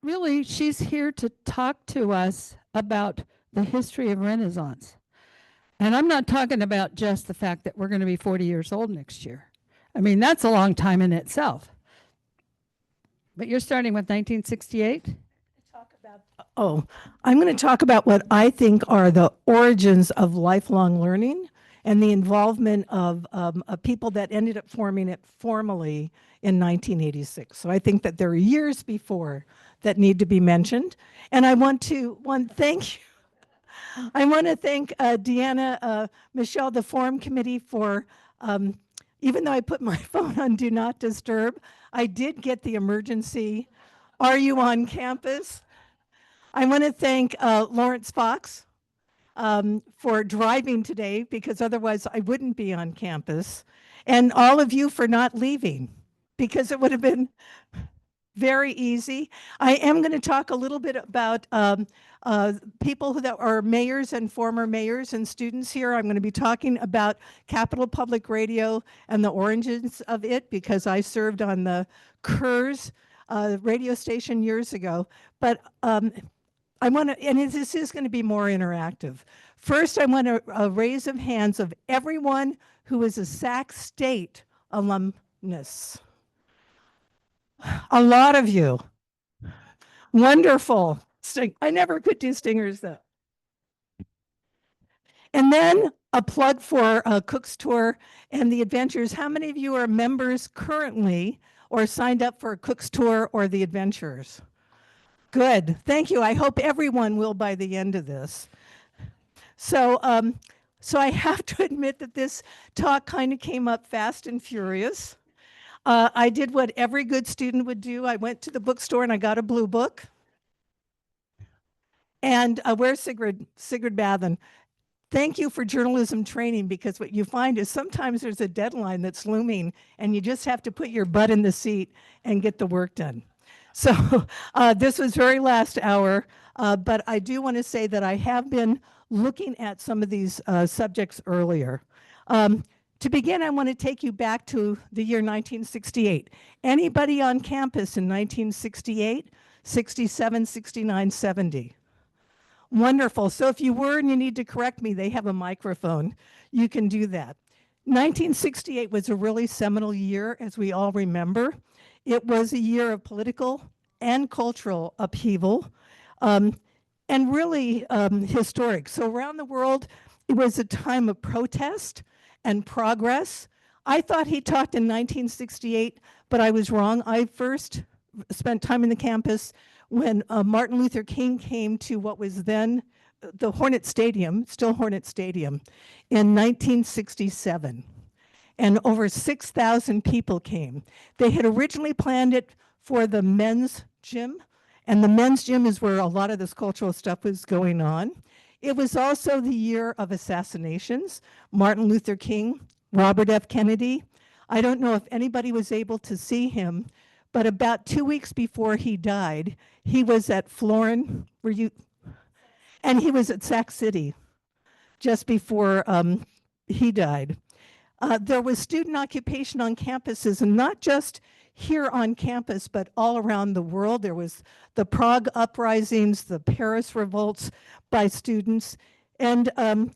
really, she's here to talk to us about the history of Renaissance. And I'm not talking about just the fact that we're going to be 40 years old next year. I mean, that's a long time in itself. But you're starting with 1968? Oh, I'm going to talk about what I think are the origins of lifelong learning and the involvement of people that ended up forming it formally in 1986. So I think that there are years before that need to be mentioned. And I want to thank you. I want to thank Deanna, Michelle, the Forum Committee for, even though I put my phone on Do Not Disturb, I did get the emergency, "Are you on campus?" I want to thank Lawrence Fox for driving today, because otherwise I wouldn't be on campus, and all of you for not leaving, because it would have been very easy. I am going to talk a little bit about people that are mayors and former mayors and students here. I'm going to be talking about Capital Public Radio and the origins of it, because I served on the KERS radio station years ago. But I want to, and this is going to be more interactive. First, I want a raise of hands of everyone who is a Sac State alumnus. A lot of you. Wonderful. I never could do stingers though. And then a plug for Cook's Tour and the Adventures. How many of you are members currently or signed up for Cook's Tour or the Adventures? Good, thank you. I hope everyone will by the end of this. So I have to admit that this talk kind of came up fast and furious. I did what every good student would do. I went to the bookstore and I got a blue book. And where's Sigrid Bathen? Thank you for journalism training, because what you find is sometimes there's a deadline that's looming and you just have to put your butt in the seat and get the work done. So this was very last hour, but I do want to say that I have been looking at some of these subjects earlier. To begin, I want to take you back to the year 1968. Anybody on campus in 1968, 67, 69, 70? Wonderful. So if you were and you need to correct me, they have a microphone. You can do that. 1968 was a really seminal year, as we all remember. It was a year of political and cultural upheaval, and really historic. So around the world, it was a time of protest and progress. I thought he talked in 1968, but I was wrong. I first spent time in the campus when Martin Luther King came to what was then the Hornet Stadium, still Hornet Stadium, in 1967. And over 6,000 people came. They had originally planned it for the men's gym, and the men's gym is where a lot of this cultural stuff was going on. It was also the year of assassinations. Martin Luther King, Robert F. Kennedy. I don't know if anybody was able to see him, but about 2 weeks before he died, he was at Florin, and he was at Sac City just before he died. There was student occupation on campuses, and not just here on campus, but all around the world. There was the Prague uprisings, the Paris revolts by students, and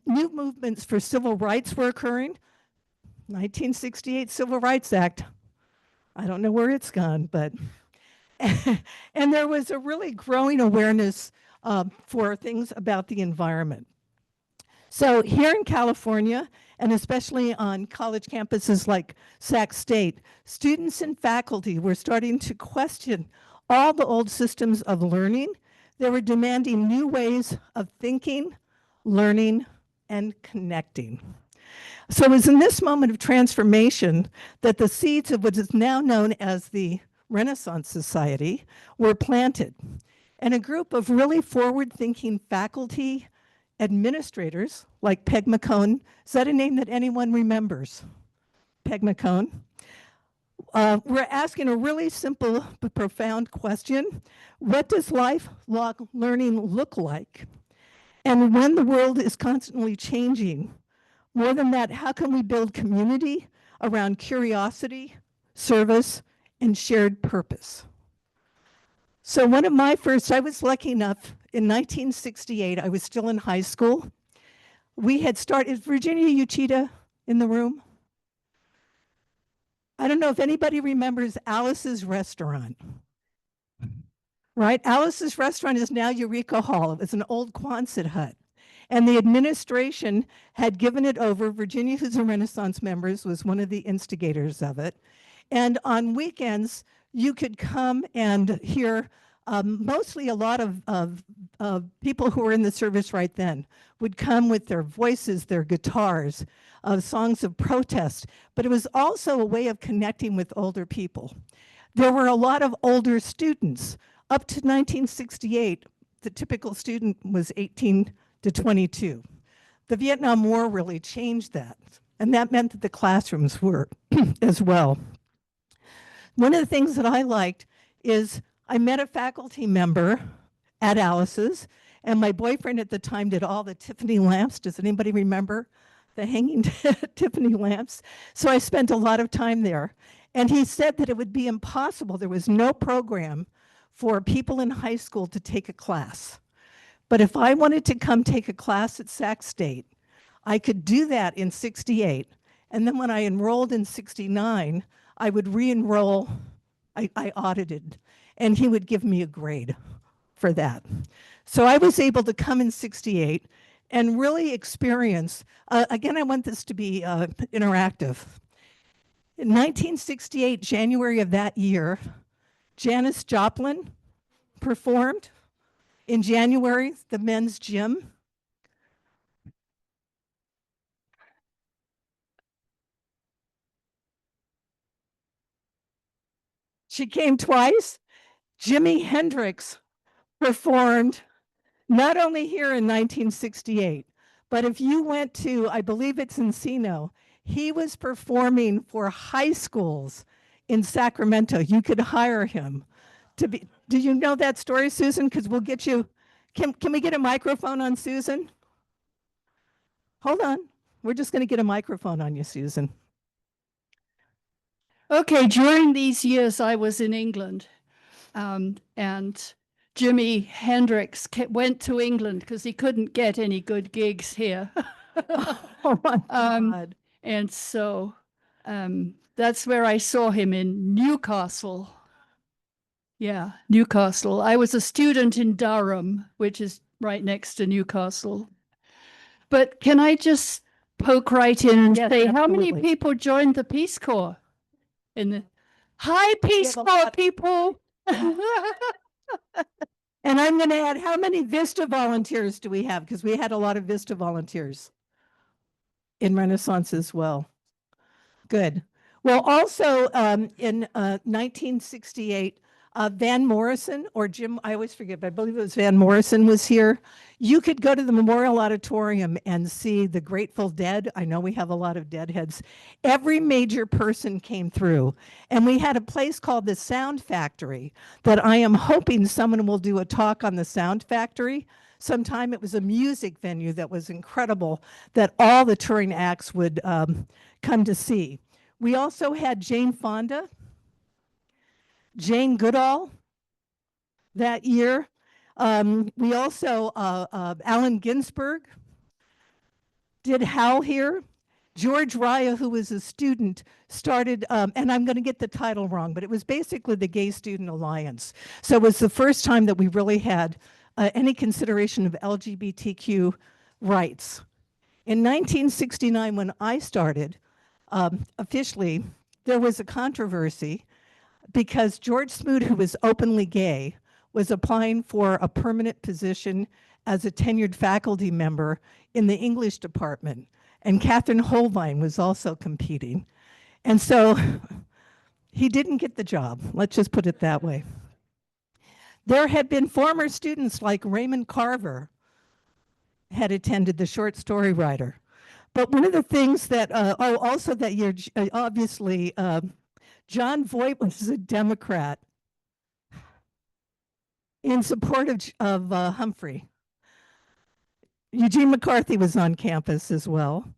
new movements for civil rights were occurring. 1968 Civil Rights Act. I don't know where it's gone, but, and there was a really growing awareness for things about the environment. So here in California, and especially on college campuses like Sac State, students and faculty were starting to question all the old systems of learning. They were demanding new ways of thinking, learning, and connecting. So it was in this moment of transformation that the seeds of what is now known as the Renaissance Society were planted. And a group of really forward-thinking faculty, administrators, like Peg McCone, is that a name that anyone remembers? Peg McCone. We're asking a really simple but profound question. What does lifelong learning look like? And when the world is constantly changing, more than that, how can we build community around curiosity, service, and shared purpose? So one of my first, I was lucky enough in 1968, I was still in high school. We had started, is Virginia Uchida in the room? I don't know if anybody remembers Alice's Restaurant. Right? Alice's Restaurant is now Eureka Hall. It was an old Quonset hut. And the administration had given it over. Virginia Who's a Renaissance Members was one of the instigators of it. And on weekends, you could come and hear mostly a lot of people who were in the service right then would come with their voices, their guitars, songs of protest. But it was also a way of connecting with older people. There were a lot of older students. Up to 1968, the typical student was 18 to 22. The Vietnam War really changed that, and that meant that the classrooms were as well. One of the things that I liked is I met a faculty member at Alice's, and my boyfriend at the time did all the Tiffany lamps. Does anybody remember the hanging Tiffany lamps? So I spent a lot of time there, and he said that it would be impossible. There was no program for people in high school to take a class. But if I wanted to come take a class at Sac State, I could do that in 68. And then when I enrolled in 69, I would re-enroll. I audited, and he would give me a grade for that. So I was able to come in 68 and really experience, again, I want this to be interactive. In 1968, January of that year, Janis Joplin performed in January, the men's gym. She came twice. Jimi Hendrix performed not only here in 1968, but if you went to, I believe it's Encino, he was performing for high schools in Sacramento. You could hire him to be. Do you know that story, Susan? Because we'll get you. Can we get a microphone on Susan? Hold on. We're just going to get a microphone on you, Susan. Okay, during these years I was in England, and Jimi Hendrix went to England because he couldn't get any good gigs here. Oh my God. And so that's where I saw him, in Newcastle. Yeah, Newcastle. I was a student in Durham, which is right next to Newcastle. But can I just poke right in and Yes, say, how many absolutely. people joined the Peace Corps? Hi, Peace have a Corps lot. people. And I'm going to add, how many Vista volunteers do we have? Because we had a lot of Vista volunteers in Renaissance as well. Good. Well, also in 1968, Van Morrison, or Jim, I always forget, but I believe it was Van Morrison, was here. You could go to the Memorial Auditorium and see the Grateful Dead. I know we have a lot of Deadheads. Every major person came through. And we had a place called the Sound Factory that I am hoping someone will do a talk on the Sound Factory. Sometime. It was a music venue that was incredible that all the touring acts would come to see. We also had Jane Fonda, Jane Goodall that year. We also, Allen Ginsberg did Howl here. George Raya, who was a student, started, and I'm going to get the title wrong, but it was basically the Gay Student Alliance. So it was the first time that we really had any consideration of LGBTQ rights. In 1969, when I started officially, there was a controversy because George Smoot, who was openly gay, was applying for a permanent position as a tenured faculty member in the English department. And Catherine Holbein was also competing. And so he didn't get the job. Let's just put it that way. There had been former students like Raymond Carver had attended, the short story writer. But one of the things that, also that year, obviously, John Voight was a Democrat in support of Humphrey. Eugene McCarthy was on campus as well.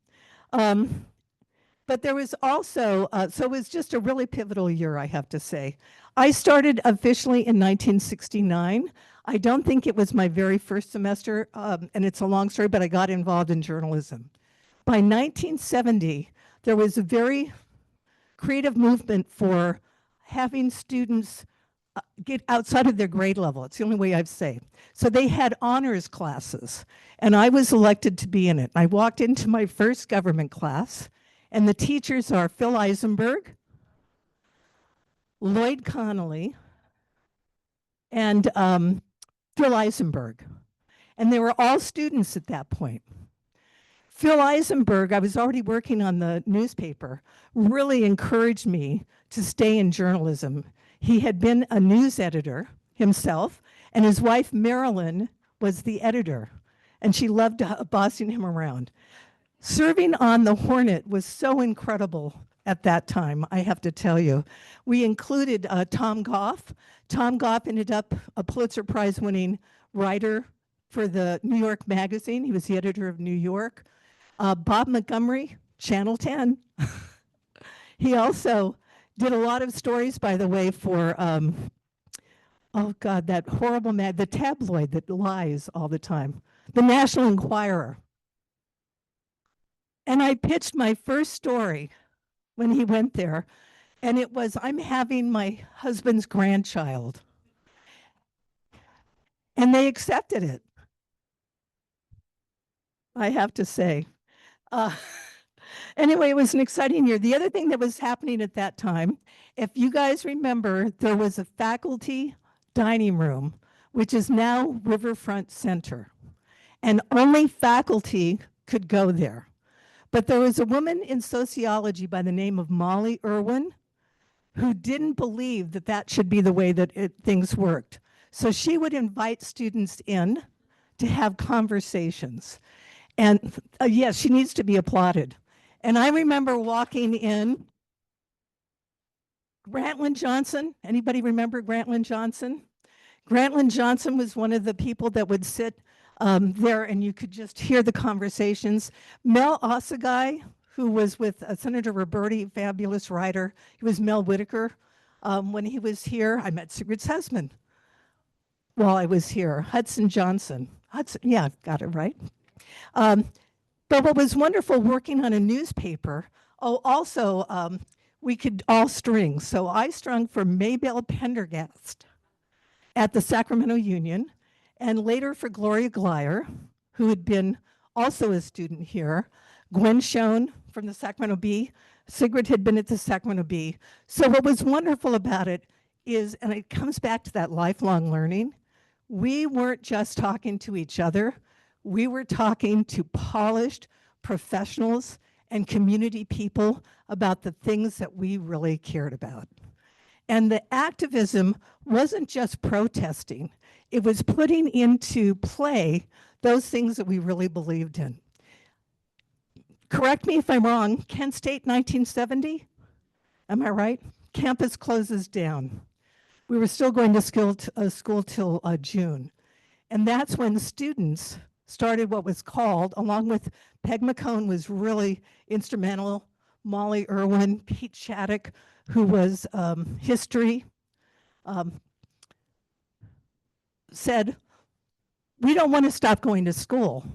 But there was also, so it was just a really pivotal year, I have to say. I started officially in 1969. I don't think it was my very first semester, and it's a long story, but I got involved in journalism. By 1970, there was a very creative movement for having students get outside of their grade level. It's the only way I've say. So they had honors classes, and I was elected to be in it. I walked into my first government class, and the teachers are Phil Eisenberg, Lloyd Connolly, and Phil Eisenberg. And they were all students at that point. Phil Eisenberg, I was already working on the newspaper, really encouraged me to stay in journalism. He had been a news editor himself, and his wife, Maryellen, was the editor, and she loved bossing him around. Serving on the Hornet was so incredible at that time, I have to tell you. We included Tom Goff. Tom Goff ended up a Pulitzer Prize winning writer for the New York Magazine. He was the editor of New York. Bob Montgomery, Channel 10. He also did a lot of stories, by the way, for, oh God, that horrible the tabloid that lies all the time, the National Enquirer. And I pitched my first story when he went there, and it was, I'm having my husband's grandchild. And they accepted it, I have to say. Anyway, it was an exciting year. The other thing that was happening at that time, if you guys remember, there was a faculty dining room, which is now Riverfront Center, and only faculty could go there. But there was a woman in sociology by the name of Molly Irwin who didn't believe that that should be the way that things worked. So she would invite students in to have conversations. And yes, she needs to be applauded. And I remember walking in, Grantland Johnson. Anybody remember Grantland Johnson? Grantland Johnson was one of the people that would sit there, and you could just hear the conversations. Mel Osagai, who was with Senator Roberti, fabulous writer. He was Mel Whitaker. When he was here, I met Sigrid's husband while I was here, Hudson Johnson. Hudson, yeah, got it right. But what was wonderful working on a newspaper, also we could all string. So I strung for Maybelle Pendergast at the Sacramento Union, and later for Gloria Glyer, who had been also a student here, Gwen Schoen from the Sacramento Bee. Sigrid had been at the Sacramento Bee. So what was wonderful about it is, and it comes back to that lifelong learning, we weren't just talking to each other, we were talking to polished professionals and community people about the things that we really cared about. And the activism wasn't just protesting, it was putting into play those things that we really believed in. Correct me if I'm wrong, Kent State 1970? Am I right? Campus closes down. We were still going to school till June. And that's when students started what was called, along with Peg McCone was really instrumental, Molly Irwin, Pete Shattuck, who was history, said, we don't want to stop going to school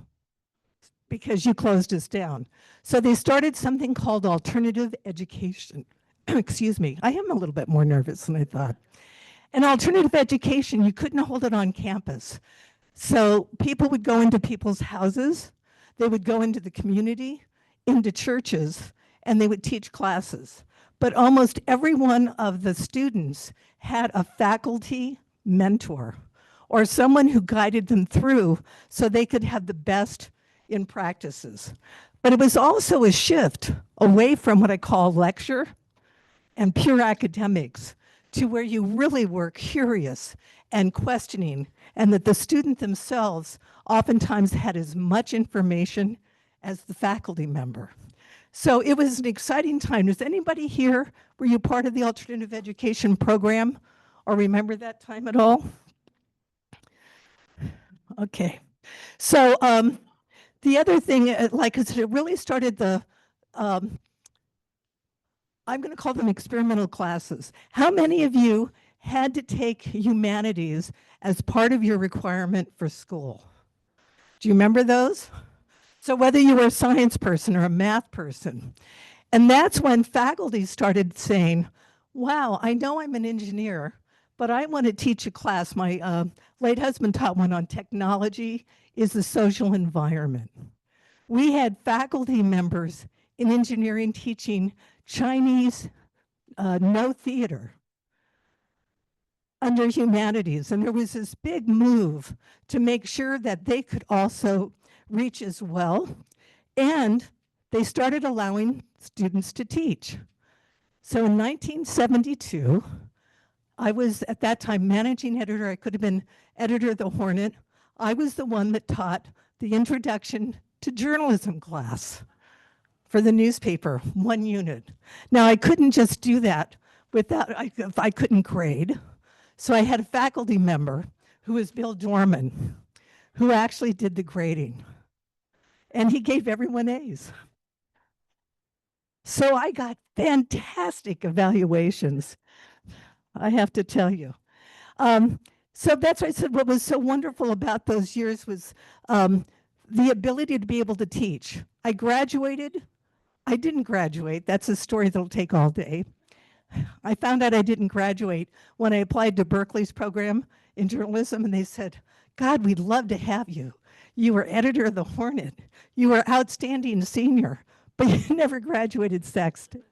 because you closed us down. So they started something called alternative education. Excuse me, I am a little bit more nervous than I thought. And alternative education, you couldn't hold it on campus. So people would go into people's houses, they would go into the community, into churches, and they would teach classes. But almost every one of the students had a faculty mentor or someone who guided them through so they could have the best in practices. But it was also a shift away from what I call lecture and pure academics to where you really were curious and questioning, and that the student themselves oftentimes had as much information as the faculty member. So it was an exciting time. Does anybody here, were you part of the alternative education program or remember that time at all? Okay. So the other thing, like I said, it really started the I'm going to call them experimental classes. How many of you had to take humanities as part of your requirement for school? Do you remember those? So whether you were a science person or a math person, and that's when faculty started saying, wow, I know I'm an engineer, but I want to teach a class. My late husband taught one on technology is the social environment. We had faculty members in engineering teaching Chinese no theater under humanities. And there was this big move to make sure that they could also reach as well. And they started allowing students to teach. So in 1972, I was at that time managing editor. I could have been editor of the Hornet. I was the one that taught the introduction to journalism class for the newspaper, 1 unit. Now I couldn't just do that without, I couldn't grade. So I had a faculty member who was Bill Dorman, who actually did the grading. And he gave everyone A's. So I got fantastic evaluations, I have to tell you. So that's why I said what was so wonderful about those years was the ability to be able to teach. I graduated. I didn't graduate. That's a story that'll take all day. I found out I didn't graduate when I applied to Berkeley's program in journalism, and they said, God, we'd love to have you. You were editor of the Hornet. You were outstanding senior, but you never graduated Sac State.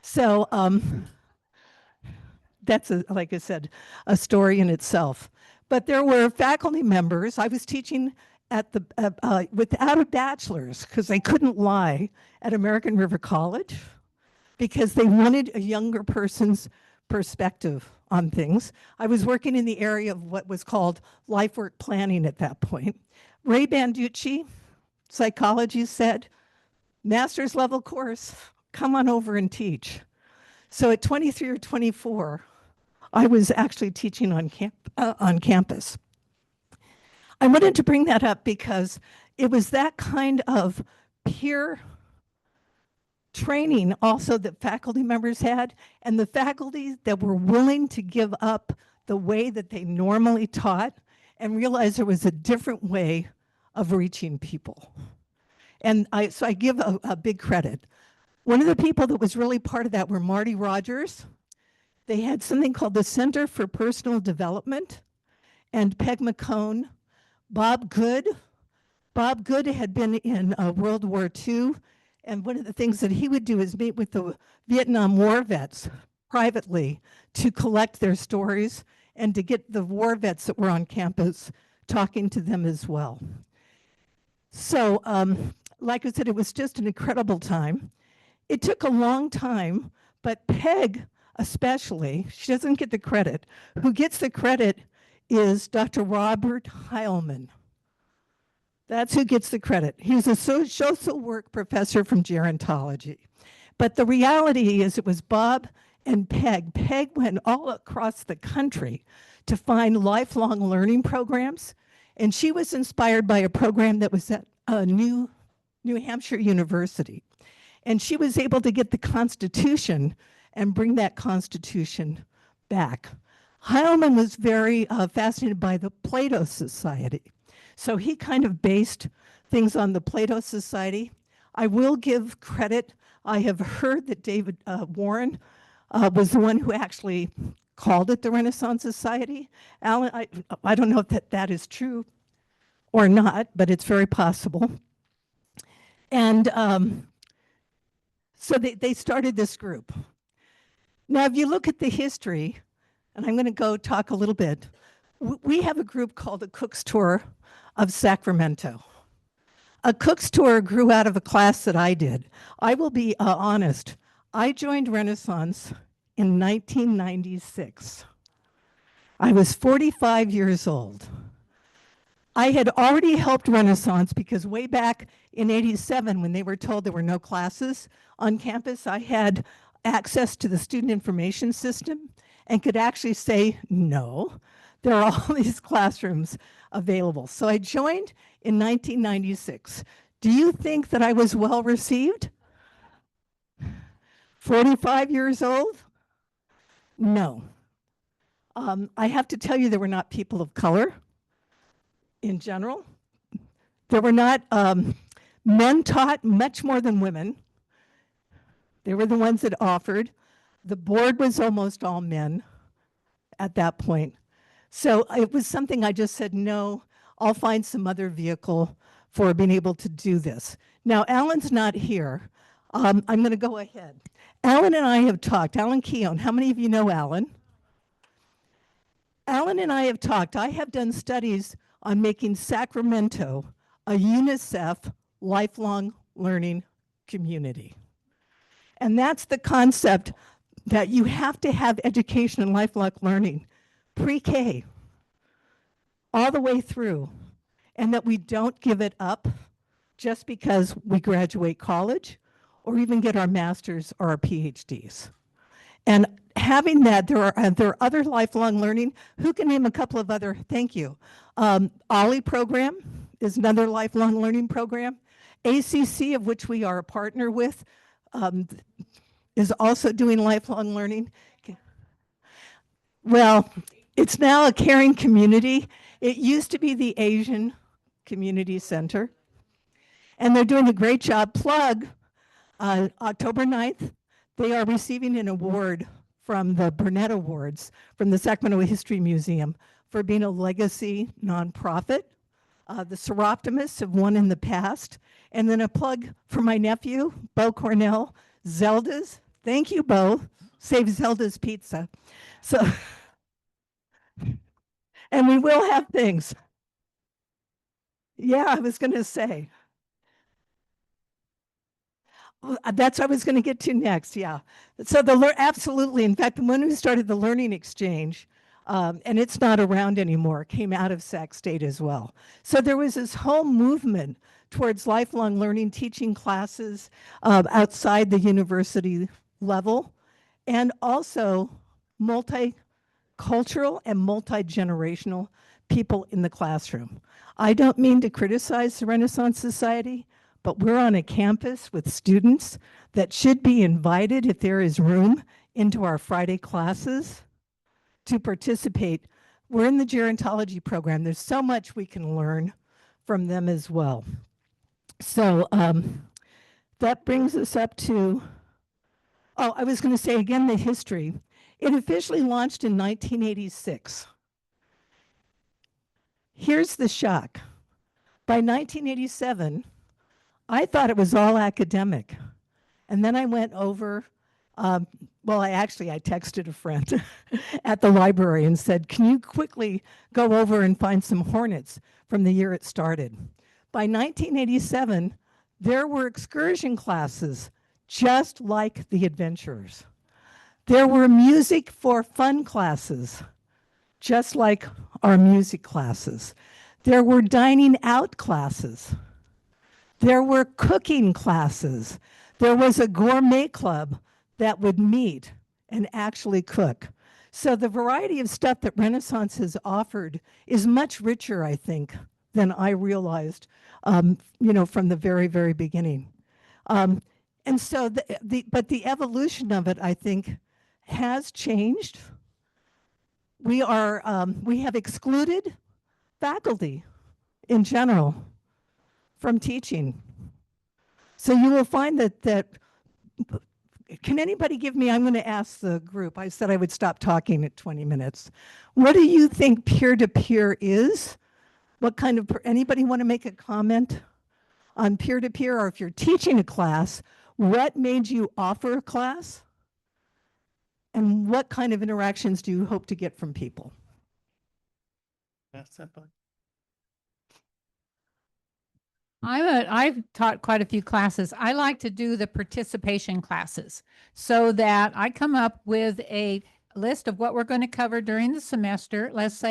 So that's, like I said, a story in itself. But there were faculty members. I was teaching at the without a bachelor's because I couldn't lie at American River College because they wanted a younger person's perspective on things. I was working in the area of what was called life work planning at that point. Ray Banducci, psychology, said, master's level course, come on over and teach. So at 23 or 24, I was actually teaching on campus. I wanted to bring that up because it was that kind of peer training also that faculty members had, and the faculty that were willing to give up the way that they normally taught and realize there was a different way of reaching people. And so I give a big credit. One of the people that was really part of that were Marty Rogers. They had something called the Center for Personal Development, and Peg McCone, Bob Good. Bob Good had been in World War II, and one of the things that he would do is meet with the Vietnam War vets privately to collect their stories and to get the war vets that were on campus talking to them as well. So, like I said, it was just an incredible time. It took a long time, but Peg especially, she doesn't get the credit. Who gets the credit is Dr. Robert Heilman. That's who gets the credit. He was a social work professor from gerontology. But the reality is it was Bob and Peg. Peg went all across the country to find lifelong learning programs. And she was inspired by a program that was at New Hampshire University. And she was able to get the Constitution and bring that Constitution back. Heilman was very fascinated by the Plato Society. So he kind of based things on the Plato Society. I will give credit. I have heard that David Warren was the one who actually called it the Renaissance Society. Alan, I don't know if that is true or not, but it's very possible. And so they started this group. Now, if you look at the history, and I'm going to go talk a little bit, we have a group called the Cook's Tour of Sacramento. A Cook's Tour grew out of a class that I did. I will be honest, I joined Renaissance in 1996. I was 45 years old. I had already helped Renaissance because way back in '87, when they were told there were no classes on campus, I had access to the student information system and could actually say, no, there are all these classrooms available. So I joined in 1996. Do you think that I was well received? 45 years old? No. I have to tell you, there were not people of color in general. There were not, men taught much more than women. They were the ones that offered. The board was almost all men at that point. So it was something I just said, no, I'll find some other vehicle for being able to do this. Now, Alan's not here. I'm going to go ahead. Alan and I have talked. Alan Keown, how many of you know Alan? Alan and I have talked. I have done studies on making Sacramento a UNICEF lifelong learning community. And that's the concept that you have to have education and lifelong learning, pre-K, all the way through, and that we don't give it up just because we graduate college or even get our master's or our PhDs. And having that, there are other lifelong learning. Who can name a couple of other? Thank you. OLLI program is another lifelong learning program. ACC, of which we are a partner with, is also doing lifelong learning. Well, it's now a caring community. It used to be the Asian Community Center, and they're doing a great job. Plug, October 9th, they are receiving an award from the Burnett Awards from the Sacramento History Museum for being a legacy nonprofit. The Seroptimists have won in the past. And then a plug for my nephew, Bo Cornell, Zelda's. Thank you, Bo. Save Zelda's Pizza. So, and we will have things. Yeah, I was going to say. That's what I was going to get to next, yeah. So absolutely, in fact, the one who started the Learning Exchange, and it's not around anymore, came out of Sac State as well. So there was this whole movement towards lifelong learning, teaching classes outside the university level, and also multicultural and multi-generational people in the classroom. I don't mean to criticize the Renaissance Society, but we're on a campus with students that should be invited, if there is room, into our Friday classes to participate. We're in the gerontology program. There's so much we can learn from them as well. So that brings us up to, oh, I was going to say again the history. It officially launched in 1986. Here's the shock. By 1987, I thought it was all academic. And then I went over, well, I texted a friend at the library and said, can you quickly go over and find some Hornets from the year it started? By 1987, there were excursion classes just like the adventurers. There were music for fun classes, just like our music classes. There were dining out classes. There were cooking classes. There was a gourmet club that would meet and actually cook. So the variety of stuff that Renaissance has offered is much richer, I think, than I realized, from the very, very beginning. And so, but the evolution of it, I think, has changed. We have excluded faculty in general from teaching. So you will find that can anybody give me, I'm going to ask the group, I said I would stop talking at 20 minutes. What do you think peer-to-peer is? What kind of, anybody want to make a comment on peer-to-peer, or if you're teaching a class, what made you offer a class? And what kind of interactions do you hope to get from people? I've taught quite a few classes. I like to do the participation classes so that I come up with a list of what we're going to cover during the semester. Let's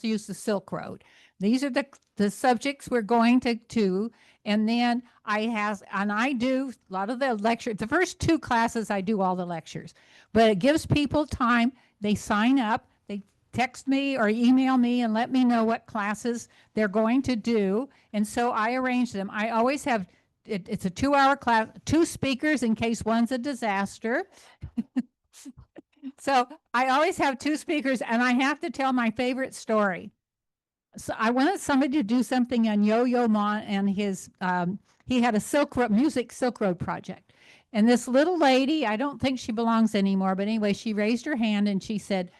use the Silk Road. These are the subjects we're going to, and then I do a lot of the lectures. The first two classes, I do all the lectures, but it gives people time. They sign up, they text me or email me and let me know what classes they're going to do. And so I arrange them. I always have it's a 2-hour class, 2 speakers in case one's a disaster. So I always have 2 speakers, and I have to tell my favorite story. So I wanted somebody to do something on Yo-Yo Ma and his, he had a music Silk Road project. And this little lady, I don't think she belongs anymore, but anyway, she raised her hand and she said,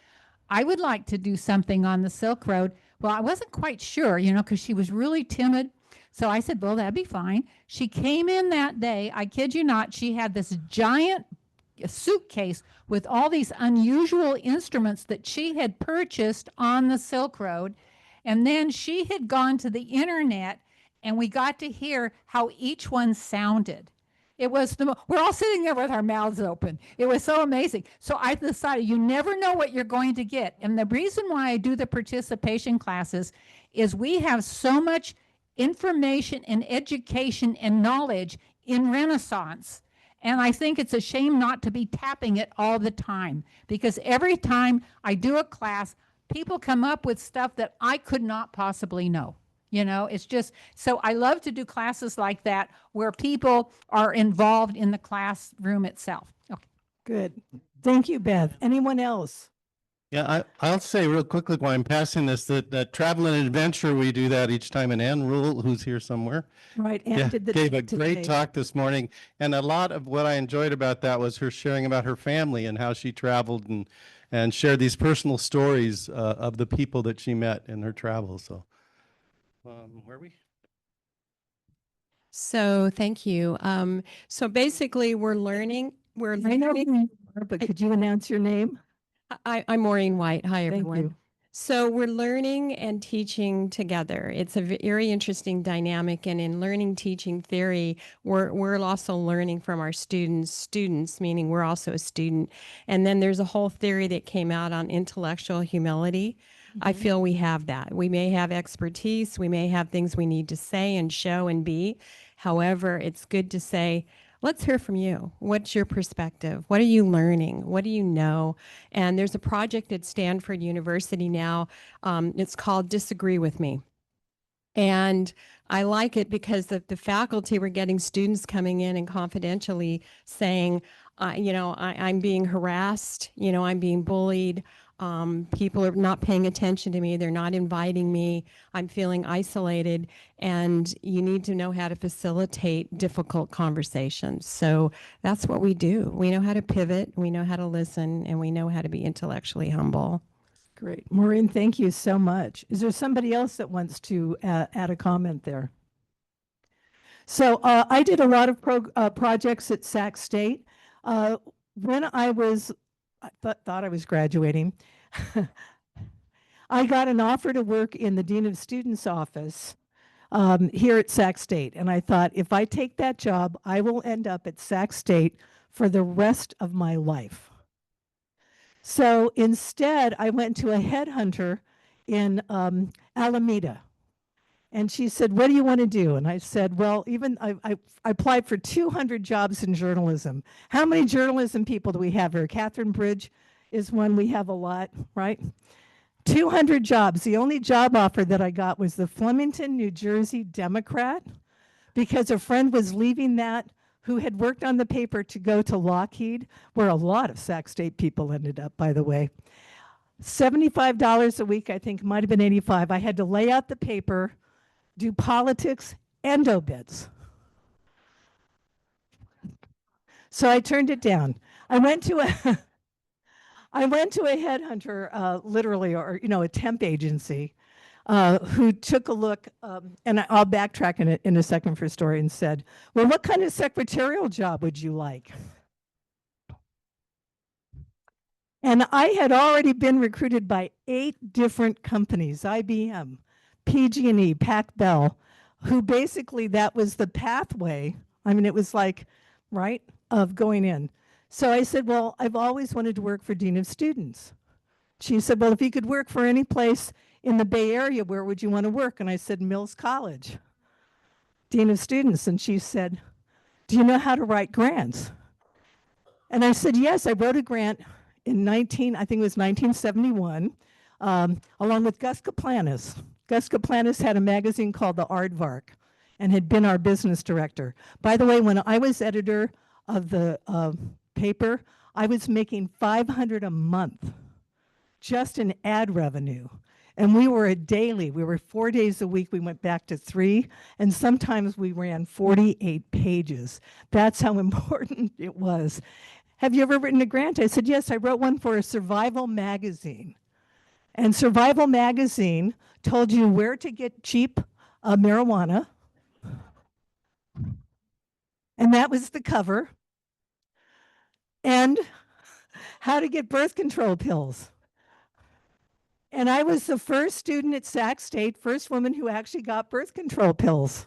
I would like to do something on the Silk Road. Well, I wasn't quite sure, because she was really timid. So I said, well, that'd be fine. She came in that day. I kid you not, she had this giant suitcase with all these unusual instruments that she had purchased on the Silk Road. And then she had gone to the internet and we got to hear how each one sounded. It was we're all sitting there with our mouths open. It was so amazing. So I decided you never know what you're going to get. And the reason why I do the participation classes is we have so much information and education and knowledge in Renaissance. And I think it's a shame not to be tapping it all the time, because every time I do a class, people come up with stuff that I could not possibly know. It's just, so I love to do classes like that where people are involved in the classroom itself. Okay. Good. Thank you, Beth. Anyone else? Yeah, I'll say real quickly while I'm passing this, that Travel and Adventure, we do that each time. And Ann Rule, who's here somewhere, Right. And did the gave a today. great talk this morning. And a lot of what I enjoyed about that was her sharing about her family and how she traveled and shared these personal stories of the people that she met in her travels. So where are we? So thank you. So basically we're learning, I know who you are, but could you announce your name? I'm Maureen White. Hi, Thank everyone. you. So we're learning and teaching together. It's a very interesting dynamic. And in learning, teaching theory, we're also learning from our students, meaning we're also a student. And then there's a whole theory that came out on intellectual humility. I feel we have that. We may have expertise. We may have things we need to say and show and be. However, it's good to say, let's hear from you. What's your perspective? What are you learning? What do you know? And there's a project at Stanford University now. It's called Disagree With Me. And I like it because the faculty were getting students coming in and confidentially saying, I'm being harassed, I'm being bullied. People are not paying attention to me. They're not inviting me. I'm feeling isolated. And you need to know how to facilitate difficult conversations. So that's what we do. We know how to pivot, we know how to listen, and we know how to be intellectually humble. Great. Maureen, thank you so much. Is there somebody else that wants to add a comment there? So I did a lot of projects at Sac State. When I thought I was graduating, I got an offer to work in the Dean of Students office here at Sac State. And I thought, if I take that job, I will end up at Sac State for the rest of my life. So instead, I went to a headhunter in Alameda. And she said, what do you want to do? And I said, well, I applied for 200 jobs in journalism. How many journalism people do we have here? Catherine Bridge is one. We have a lot, right? 200 jobs. The only job offer that I got was the Flemington, New Jersey Democrat, because a friend was leaving that who had worked on the paper to go to Lockheed, where a lot of Sac State people ended up, by the way. $75 a week, I think, might have been 85. I had to lay out the paper, do politics and obits. So I turned it down. I went to a headhunter, literally, or a temp agency, who took a look, and I'll backtrack in a second for story, and said, well, what kind of secretarial job would you like? And I had already been recruited by 8 different companies, IBM, PG&E, Pac Bell, who basically that was the pathway. I mean, it was like, right, of going in. So I said, well, I've always wanted to work for Dean of Students. She said, well, if you could work for any place in the Bay Area, where would you want to work? And I said, Mills College, Dean of Students. And she said, do you know how to write grants? And I said, yes, I wrote a grant in I think it was 1971, along with Gus Kaplanis. Gus Kaplanis had a magazine called The Aardvark. and had been our business director. By the way, when I was editor of the paper, I was making $500 a month just in ad revenue. And we were a daily, we were 4 days a week, we went back to 3, and sometimes we ran 48 pages. That's how important it was. Have you ever written a grant? I said, yes, I wrote one for a survival magazine. And Survival Magazine told you where to get cheap marijuana. And that was the cover. And how to get birth control pills. And I was the first student at Sac State, first woman who actually got birth control pills.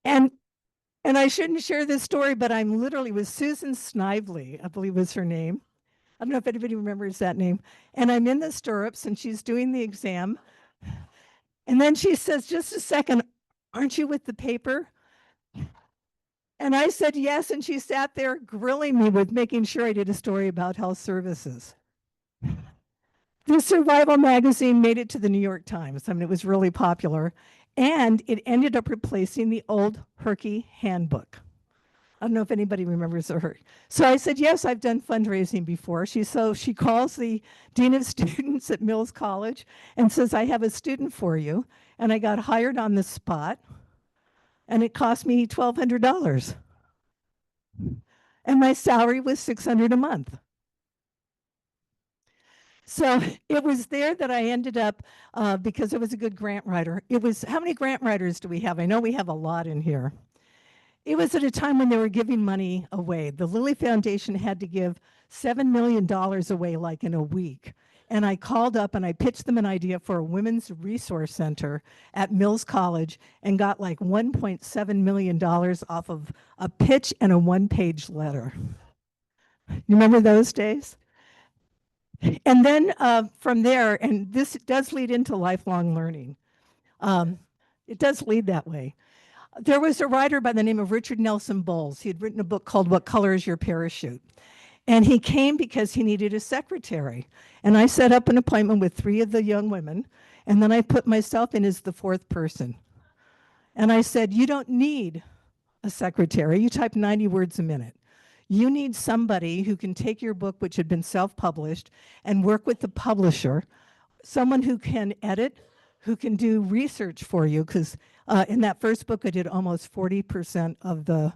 And I shouldn't share this story, but I'm literally with Susan Snively, I believe was her name. I don't know if anybody remembers that name. And I'm in the stirrups and she's doing the exam. And then she says, just a second, aren't you with the paper? And I said, yes. And she sat there grilling me with making sure I did a story about health services. The Survival Magazine made it to the New York Times. I mean, it was really popular. And it ended up replacing the old Herky handbook. I don't know if anybody remembers the Herky. So I said, yes, I've done fundraising before. She calls the dean of students at Mills College and says, I have a student for you. And I got hired on the spot. And it cost me $1,200. And my salary was $600 a month. So it was there that I ended up, because I was a good grant writer. It was, how many grant writers do we have? I know we have a lot in here. It was at a time when they were giving money away. The Lilly Foundation had to give $7 million away like in a week. And I called up and I pitched them an idea for a women's resource center at Mills College and got like $1.7 million off of a pitch and a one-page letter. You remember those days? And then from there, and this does lead into lifelong learning. It does lead that way. There was a writer by the name of Richard Nelson Bowles. He had written a book called What Color is Your Parachute? And he came because he needed a secretary. And I set up an appointment with 3 of the young women, and then I put myself in as the 4th person. And I said, you don't need a secretary. You type 90 words a minute. You need somebody who can take your book, which had been self-published, and work with the publisher, someone who can edit, who can do research for you, because in that first book, I did almost 40% of the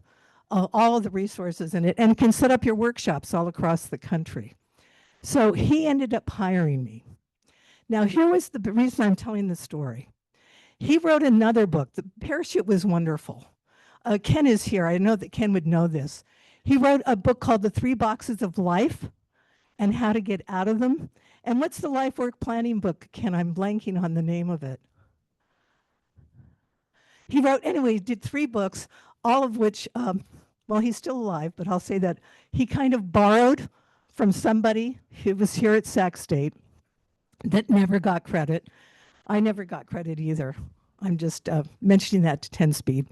all of the resources in it, and can set up your workshops all across the country. So he ended up hiring me. Now, here was the reason I'm telling the story. He wrote another book. The Parachute was wonderful. Ken is here. I know that Ken would know this. He wrote a book called The 3 Boxes of Life and How to Get Out of Them. And what's the life work planning book, Ken? I'm blanking on the name of it. He wrote, anyway, he did 3 books, all of which, well, he's still alive, but I'll say that he kind of borrowed from somebody who was here at Sac State that never got credit. I never got credit either. I'm just mentioning that to 10 speed.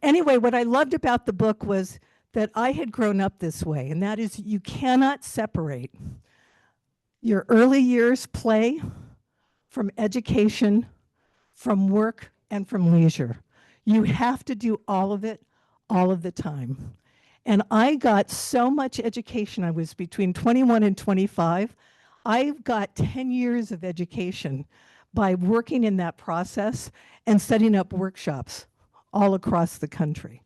Anyway, what I loved about the book was that I had grown up this way, and that is you cannot separate your early years play from education, from work, and from leisure. You have to do all of it, all of the time. And I got so much education. I was between 21 and 25. I've got 10 years of education by working in that process and setting up workshops all across the country.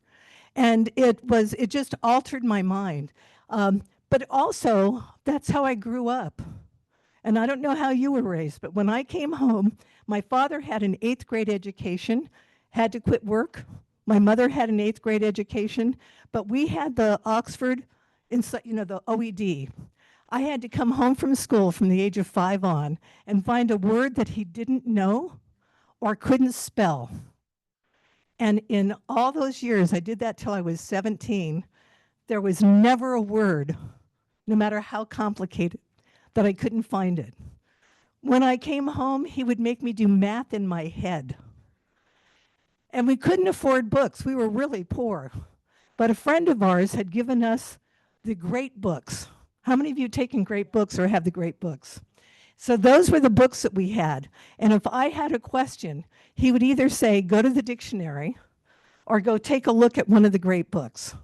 And it just altered my mind. But also, that's how I grew up. And I don't know how you were raised, but when I came home, my father had an 8th grade education, had to quit work. My mother had an 8th grade education, but we had the Oxford, the OED. I had to come home from school from the age of 5 on and find a word that he didn't know or couldn't spell. And in all those years, I did that till I was 17, there was never a word, no matter how complicated, that I couldn't find it. When I came home, he would make me do math in my head. And we couldn't afford books. We were really poor. But a friend of ours had given us the great books. How many of you have taken great books or have the great books? So those were the books that we had. And if I had a question, he would either say, go to the dictionary or go take a look at one of the great books.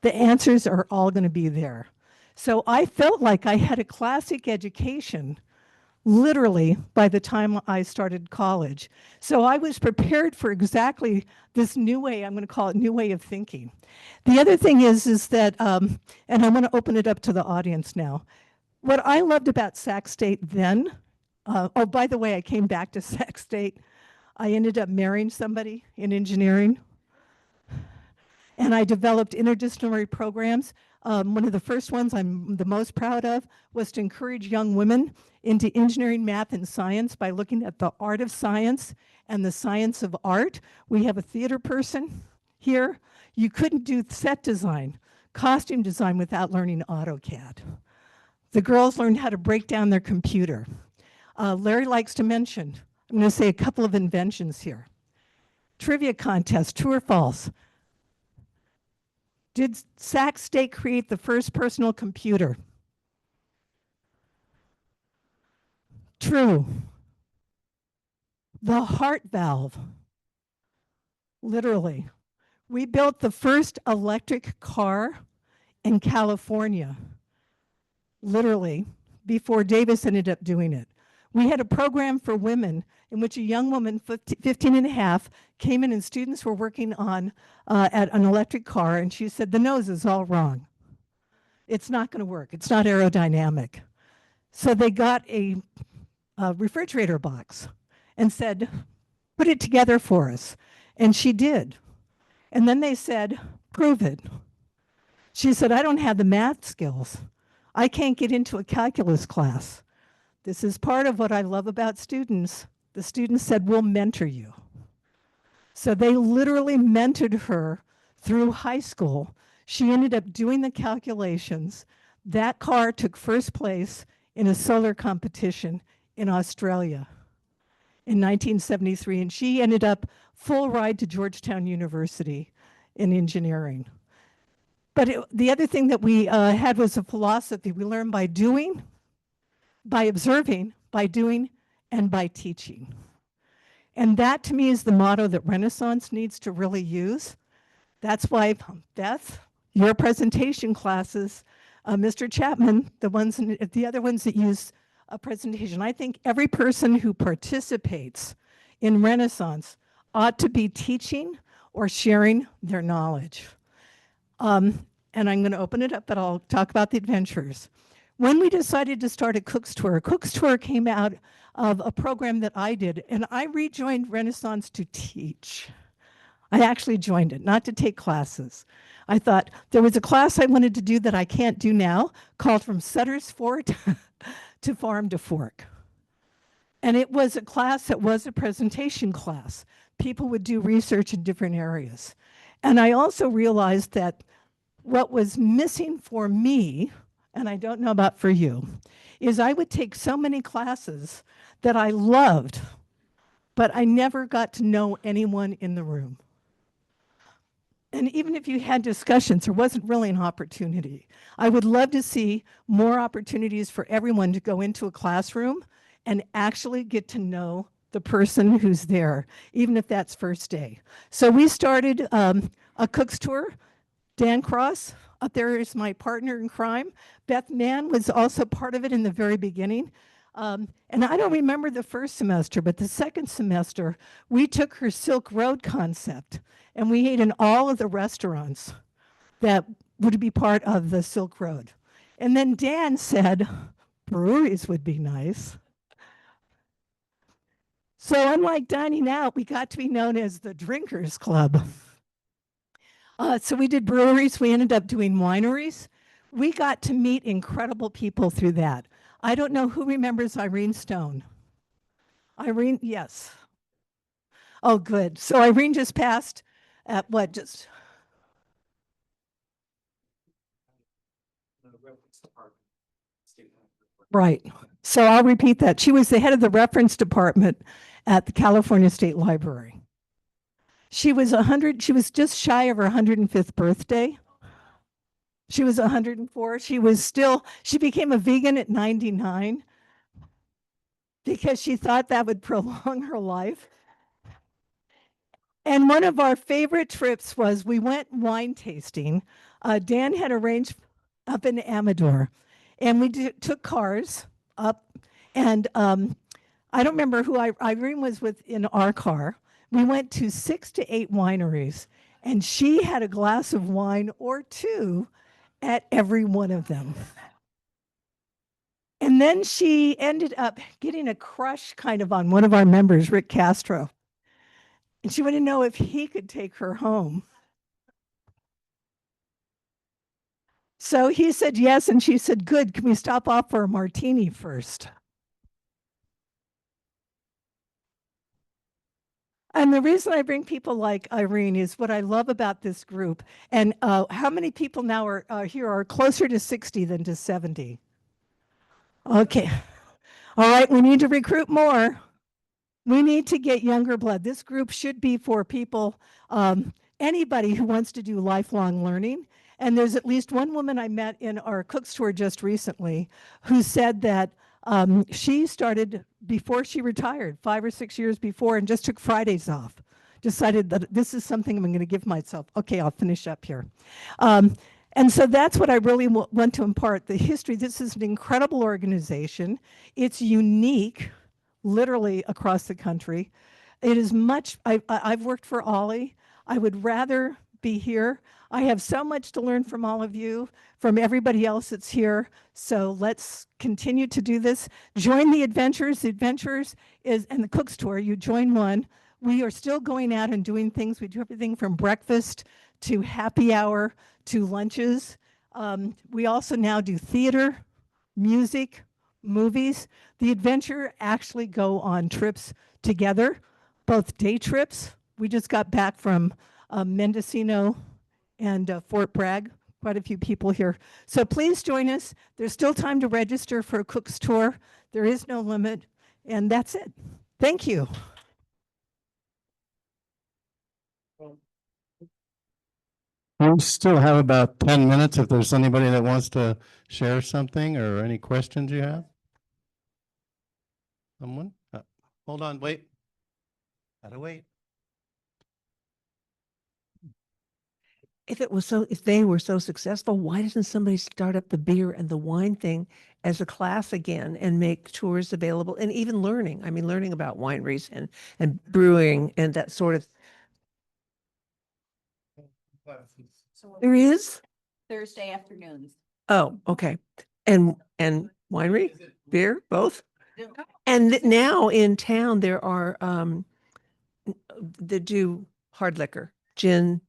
The answers are all going to be there. So I felt like I had a classic education literally by the time I started college. So I was prepared for exactly this new way, I'm going to call it new way of thinking. The other thing is that, and I want to open it up to the audience now. What I loved about Sac State then, oh, by the way, I came back to Sac State. I ended up marrying somebody in engineering. And I developed interdisciplinary programs. One of the first ones I'm the most proud of was to encourage young women into engineering, math, and science by looking at the art of science and the science of art. We have a theater person here. You couldn't do set design, costume design without learning AutoCAD. The girls learned how to break down their computer. Larry likes to mention, I'm going to say a couple of inventions here. Trivia contest, true or false? Did Sac State create the first personal computer? True. The heart valve, literally. We built the first electric car in California, literally, before Davis ended up doing it. We had a program for women in which a young woman, 15 and a half, came in and students were working on at an electric car, and she said, the nose is all wrong. It's not going to work. It's not aerodynamic. So they got a refrigerator box and said, put it together for us. And she did. And then they said, prove it. She said, I don't have the math skills. I can't get into a calculus class. This is part of what I love about students. The students said, we'll mentor you. So they literally mentored her through high school. She ended up doing the calculations. That car took first place in a solar competition in Australia in 1973, and she ended up full ride to Georgetown University in engineering. But the other thing that we had was a philosophy. We learn by doing, by observing, by doing, and by teaching. And that to me is the motto that Renaissance needs to really use. That's why, Beth, your presentation classes, Mr. Chapman, the other ones that use a presentation. I think every person who participates in Renaissance ought to be teaching or sharing their knowledge. And I'm going to open it up, but I'll talk about the adventures. When we decided to start a Cook's Tour came out of a program that I did, and I rejoined Renaissance to teach. I actually joined it, not to take classes. I thought there was a class I wanted to do that I can't do now, called From Sutter's Fort to Farm to Fork. And it was a class that was a presentation class. People would do research in different areas. And I also realized that what was missing for me, and I don't know about for you, is I would take so many classes that I loved, but I never got to know anyone in the room. And even if you had discussions, there wasn't really an opportunity. I would love to see more opportunities for everyone to go into a classroom and actually get to know the person who's there, even if that's first day. So we started a Cook's Tour. Dan Cross, up there is my partner in crime. Beth Mann was also part of it in the very beginning. And I don't remember the first semester, but the second semester, we took her Silk Road concept and we ate in all of the restaurants that would be part of the Silk Road. And then Dan said, breweries would be nice. So unlike dining out, we got to be known as the Drinkers Club. So we did breweries. We ended up doing wineries. We got to meet incredible people through that. I don't know who remembers Irene Stone. Irene, yes. Oh, good. So Irene just passed at what? Just. Right. So I'll repeat that. She was the head of the reference department at the California State Library. She was just shy of her 105th birthday. She was 104. She became a vegan at 99. because she thought that would prolong her life. And one of our favorite trips was we went wine tasting. Dan had arranged up in Amador, and we took cars up. And I don't remember who Irene was with in our car. We went to 6 to 8 wineries, and she had a glass of wine or two at every one of them. And then she ended up getting a crush kind of on one of our members, Rick Castro. And she wanted to know if he could take her home. So he said yes, and she said, good, can we stop off for a martini first? And the reason I bring people like Irene is what I love about this group. And how many people now are here are closer to 60 than to 70? Okay. All right, we need to recruit more. We need to get younger blood. This group should be for people, anybody who wants to do lifelong learning. And there's at least one woman I met in our cook's tour just recently who said that she started before she retired, 5 or 6 years before, and just took Fridays off. Decided that this is something I'm going to give myself. Okay, I'll finish up here. And so that's what I really want to impart, the history. This is an incredible organization. It's unique, literally across the country. It is much, I've worked for Ollie. I would rather be here. I have so much to learn from all of you, from everybody else that's here. So let's continue to do this. Join the adventures. The adventures is, and the cook's tour, you join one. We are still going out and doing things. We do everything from breakfast to happy hour to lunches. We also now do theater, music, movies. The adventure actually go on trips together, both day trips. We just got back from Mendocino and Fort Bragg, quite a few people here. So please join us. There's still time to register for a cook's tour. There is no limit, and that's it. Thank you. We still have about 10 minutes if there's anybody that wants to share something or any questions you have. Someone? Hold on, wait. Gotta wait. If they were so successful, why doesn't somebody start up the beer and the wine thing as a class again and make tours available and even learning? I mean, learning about wineries and brewing and that sort of. There is? Thursday afternoons. Oh, okay. And winery, beer, both? And now in town, there are, that do hard liquor, gin.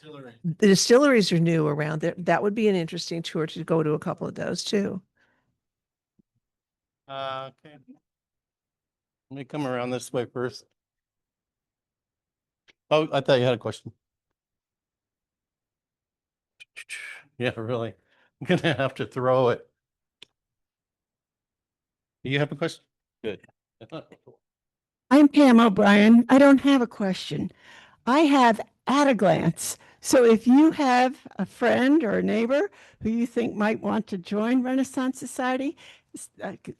Distillery. The distilleries are new around there. That would be an interesting tour to go to a couple of those too. Okay. Let me come around this way first. Oh, I thought you had a question. Yeah, really. I'm gonna have to throw it. You have a question? Good. I'm Pam O'Brien. I don't have a question. I have at a glance. So if you have a friend or a neighbor who you think might want to join Renaissance Society,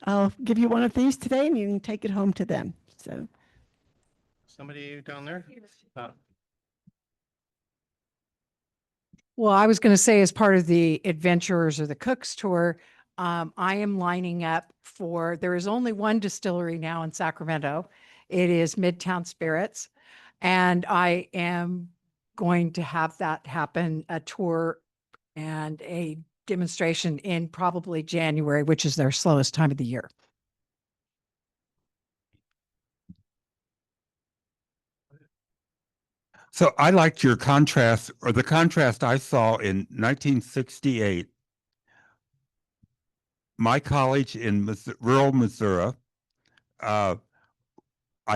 I'll give you one of these today and you can take it home to them. So Somebody down there? Well, I was going to say, as part of the adventurers or the cooks tour, I am lining up for, there is only one distillery now in Sacramento. It is Midtown Spirits. And I am going to have that happen, a tour and a demonstration in probably January, which is their slowest time of the year. So I liked your contrast, or the contrast I saw in 1968. My college in rural Missouri, I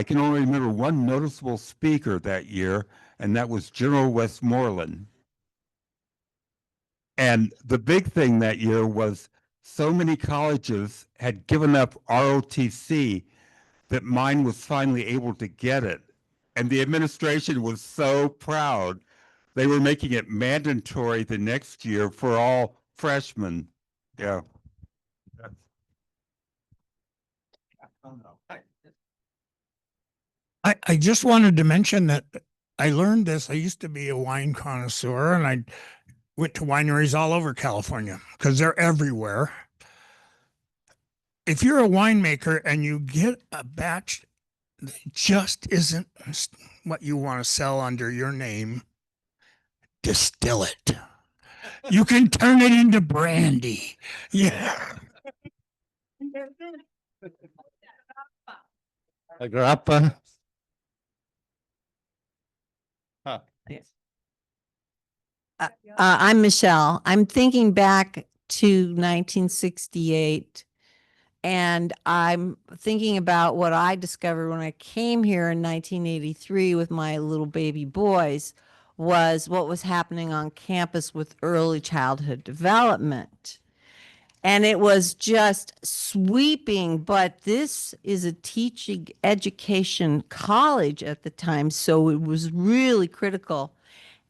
can only remember one noticeable speaker that year, and that was General Westmoreland. And the big thing that year was so many colleges had given up ROTC that mine was finally able to get it. And the administration was so proud. They were making it mandatory the next year for all freshmen. Yeah. I just wanted to mention that I learned this. I used to be a wine connoisseur and I went to wineries all over California because they're everywhere. If you're a winemaker and you get a batch that just isn't what you want to sell under your name, distill it. You can turn it into brandy. Yeah. A grappa. Huh. I'm Michelle. I'm thinking back to 1968, and I'm thinking about what I discovered when I came here in 1983 with my little baby boys was what was happening on campus with early childhood development. And it was just sweeping, but this is a teaching education college at the time, so it was really critical.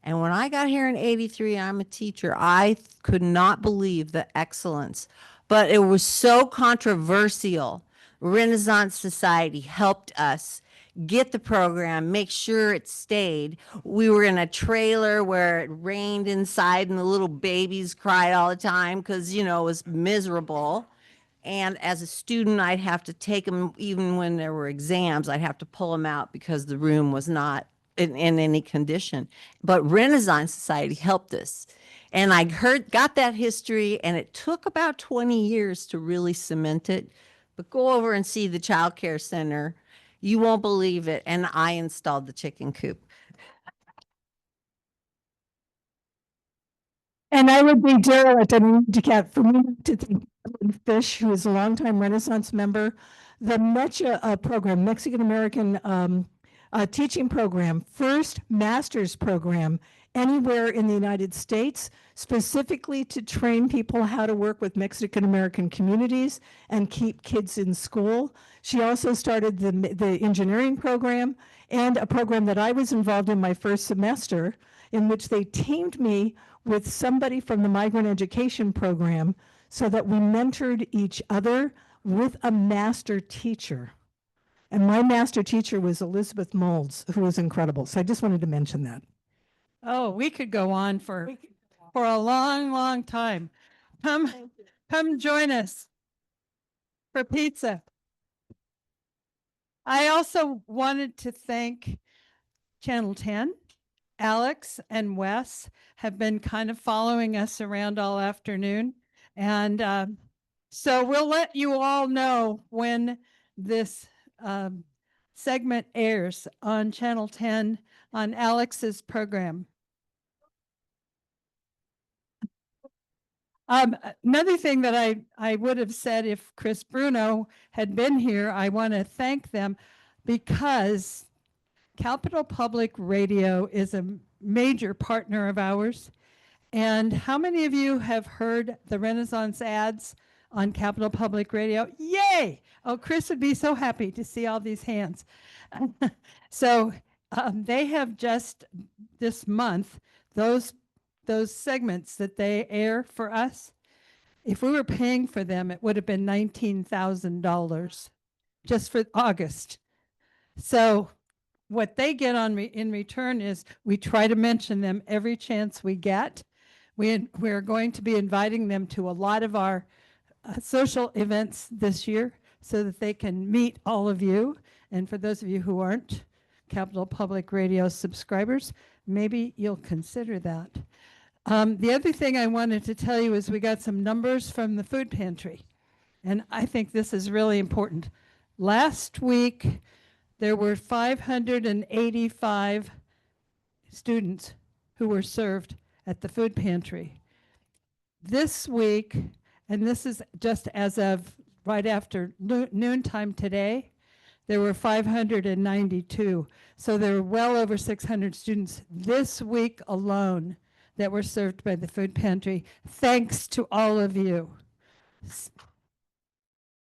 And when I got here in 83, I'm a teacher, I could not believe the excellence, but it was so controversial. Renaissance Society helped us get the program, make sure it stayed. We were in a trailer where it rained inside and the little babies cried all the time because, you know, it was miserable. And as a student, I'd have to take them, even when there were exams, I'd have to pull them out because the room was not in any condition. But Renaissance Society helped us. And I got that history, and it took about 20 years to really cement it. But go over and see the child care center. You won't believe it. And I installed the chicken coop. And I would be derelict and decaf for me to thank Fish, who is a longtime Renaissance member, the MECHA program, Mexican American teaching program, first master's program anywhere in the United States, specifically to train people how to work with Mexican American communities and keep kids in school. She also started the engineering program and a program that I was involved in my first semester, in which they teamed me with somebody from the migrant education program so that we mentored each other with a master teacher. And my master teacher was Elizabeth Molds, who was incredible. So I just wanted to mention that. Oh, we could go on for a long, long time. Come join us for pizza. I also wanted to thank Channel 10. Alex and Wes have been kind of following us around all afternoon. And so we'll let you all know when this segment airs on Channel 10 on Alex's program. Another thing that I would have said if Chris Bruno had been here, I want to thank them because Capital Public Radio is a major partner of ours. And how many of you have heard the Renaissance ads on Capital Public Radio? Yay! Oh, Chris would be so happy to see all these hands. So they have just this month, those segments that they air for us, if we were paying for them, it would have been $19,000 just for August. So what they get in return is we try to mention them every chance we get. We're going to be inviting them to a lot of our social events this year so that they can meet all of you. And for those of you who aren't Capital Public Radio subscribers, maybe you'll consider that. The other thing I wanted to tell you is we got some numbers from the food pantry. And I think this is really important. Last week, there were 585 students who were served at the food pantry. This week, and this is just as of right after noontime today, there were 592. So there were well over 600 students this week alone that were served by the food pantry. Thanks to all of you.